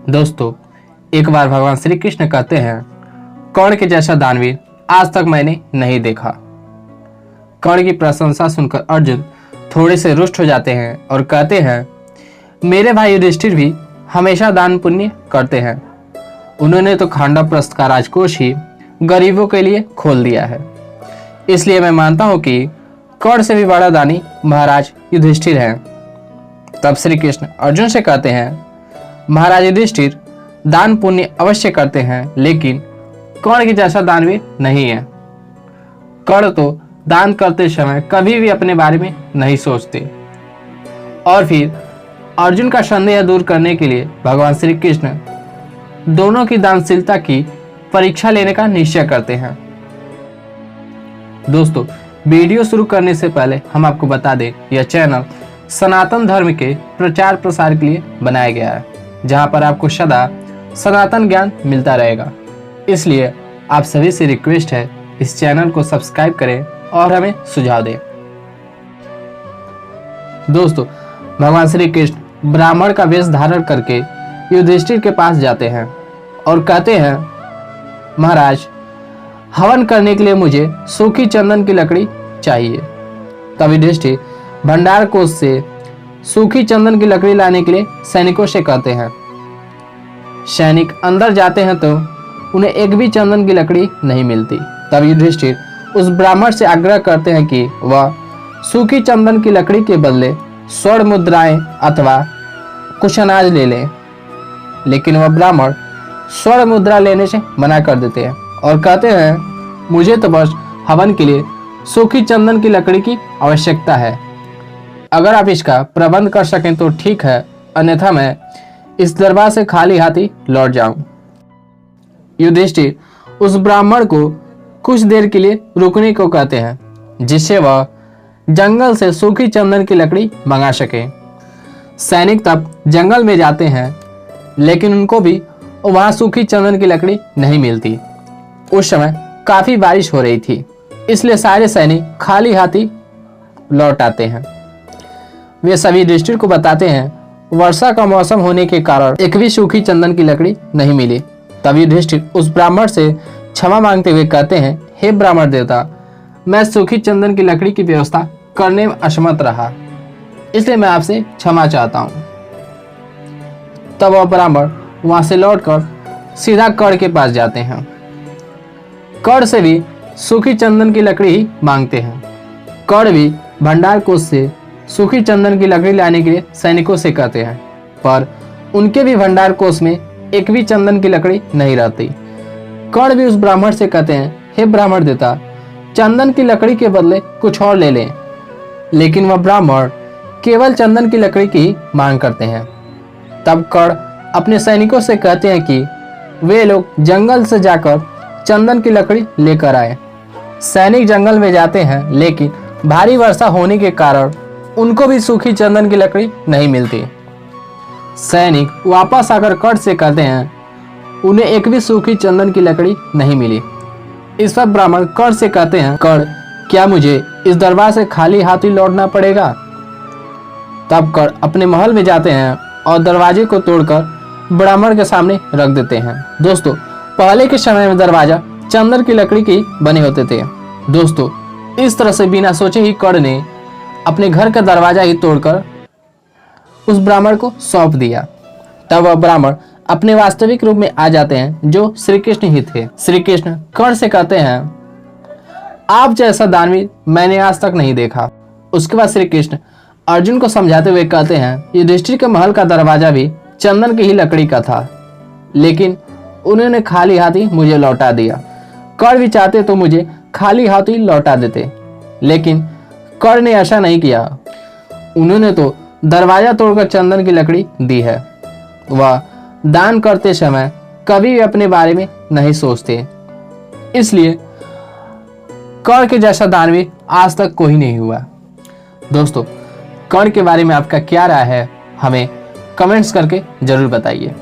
दोस्तों, एक बार भगवान श्री कृष्ण कहते हैं, कर्ण के जैसा दानवीर आज तक मैंने नहीं देखा। कर्ण की प्रशंसा सुनकर अर्जुन थोड़े से रुष्ट हो जाते हैं और कहते हैं, मेरे भाई युधिष्ठिर भी हमेशा दान पुण्य करते हैं। उन्होंने तो खांडवप्रस्थ का राजकोष ही गरीबों के लिए खोल दिया है। इसलिए मैं मानता हूं कि कर्ण से भी बड़ा दानी महाराज युधिष्ठिर हैं। तब श्री कृष्ण अर्जुन से कहते हैं, महाराज युधिष्ठिर दान पुण्य अवश्य करते हैं, लेकिन कर्ण के जैसा दानवीर नहीं है। कर्ण तो दान करते समय कभी भी अपने बारे में नहीं सोचते। और फिर अर्जुन का संदेह दूर करने के लिए भगवान श्री कृष्ण दोनों की दानशीलता की परीक्षा लेने का निश्चय करते हैं। दोस्तों, वीडियो शुरू करने से पहले हम आपको बता दें, यह चैनल सनातन धर्म के प्रचार प्रसार के लिए बनाया गया है, जहां पर आपको सदा सनातन ज्ञान मिलता रहेगा। इसलिए आप सभी से रिक्वेस्ट है, इस चैनल को सब्सक्राइब करें और हमें सुझाव दें। दोस्तों, भगवान श्री कृष्ण ब्राह्मण का वेश धारण करके युधिष्ठिर के पास जाते हैं और कहते हैं, महाराज, हवन करने के लिए मुझे सूखी चंदन की लकड़ी चाहिए। तब युधिष्ठिर भंडार कोष से सूखी चंदन की लकड़ी लाने के लिए सैनिकों से कहते हैं। सैनिक अंदर जाते हैं तो उन्हें एक भी चंदन की लकड़ी नहीं मिलती। तब युधिष्ठिर उस ब्राह्मण से आग्रह करते हैं कि वह सूखी चंदन की लकड़ी के बदले स्वर्ण मुद्राएं अथवा कुछ अनाज ले लें। लेकिन वह ब्राह्मण स्वर्ण मुद्रा लेने से मना कर देते हैं और कहते हैं, मुझे तो बस हवन के लिए सूखी चंदन की लकड़ी की आवश्यकता है। अगर आप इसका प्रबंध कर सकें तो ठीक है, अन्यथा मैं इस दरबार से खाली हाथी लौट जाऊं। युधिष्ठिर उस ब्राह्मण को कुछ देर के लिए रुकने को कहते हैं, जिससे वह जंगल से सूखी चंदन की लकड़ी मंगा सके। सैनिक तब जंगल में जाते हैं, लेकिन उनको भी वहां सूखी चंदन की लकड़ी नहीं मिलती। उस समय काफी बारिश हो रही थी, इसलिए सारे सैनिक खाली हाथी लौट आते हैं। वे सभी युधिष्ठिर को बताते हैं, वर्षा का मौसम होने के कारण एक भी सूखी चंदन की लकड़ी नहीं मिली। तब युधिष्ठिर उस ब्राह्मण से क्षमा मांगते हुए कहते हैं, हे ब्राह्मण देवता, मैं सूखी चंदन की लकड़ी की व्यवस्था करने में असमर्थ रहा, इसलिए मैं आपसे क्षमा चाहता हूँ। तब वह ब्राह्मण वहां से लौटकर सीधा कर्ण के पास जाते हैं। कर्ण से भी सूखी चंदन की लकड़ी ही मांगते हैं। कर्ण भी भंडार कोष से सूखी चंदन की लकड़ी लाने के लिए सैनिकों से कहते हैं, पर उनके भी भंडार कोष में एक भी चंदन की लकड़ी नहीं रहती। कर्ण भी उस ब्राह्मण से कहते हैं, हे ब्राह्मण देवता, चंदन की लकड़ी के बदले कुछ और ले लें। लेकिन वह ब्राह्मण केवल चंदन की लकड़ी की मांग करते हैं। तब कर्ण अपने सैनिकों से कहते हैं कि वे लोग जंगल से जाकर चंदन की लकड़ी लेकर आए। सैनिक जंगल में जाते हैं, लेकिन भारी वर्षा होने के कारण उनको भी सूखी चंदन की लकड़ी नहीं मिलती। सैनिक वापस आकर कर्ण से कहते हैं, उन्हें एक भी सूखी चंदन की लकड़ी नहीं मिली। इस पर ब्राह्मण कर्ण से कहते हैं, कर्ण, क्या मुझे इस दरबार से खाली हाथ ही लौटना पड़ेगा? तब कर्ण अपने महल में जाते हैं और दरवाजे को तोड़कर ब्राह्मण के सामने रख देते हैं। दोस्तों, पहले के समय में दरवाजा चंदन की लकड़ी की बने होते थे। दोस्तों, इस तरह से बिना सोचे ही कर्ण ने अपने घर का दरवाजा ही तोड़कर उस ब्राह्मण को सौंप दिया। तब वह ब्राह्मण अपने वास्तविक रूप में आ जाते हैं, जो श्री कृष्ण ही थे। श्री कृष्ण कर्ण से कहते हैं, आप जैसा दानवीर मैंने आज तक नहीं देखा। उसके बाद श्री कृष्ण अर्जुन को समझाते हुए कहते हैं, युधिष्ठिर के महल का दरवाजा भी चंदन की ही लकड़ी का था, लेकिन उन्होंने खाली हाथी मुझे लौटा दिया। कर्ण भी चाहते तो मुझे खाली हाथी लौटा देते, लेकिन कर्ण ने ऐसा नहीं किया। उन्होंने तो दरवाजा तोड़कर चंदन की लकड़ी दी है। वह दान करते समय कभी भी अपने बारे में नहीं सोचते। इसलिए कर्ण के जैसा दानवीर आज तक कोई नहीं हुआ। दोस्तों, कर्ण के बारे में आपका क्या राय है, हमें कमेंट्स करके जरूर बताइए।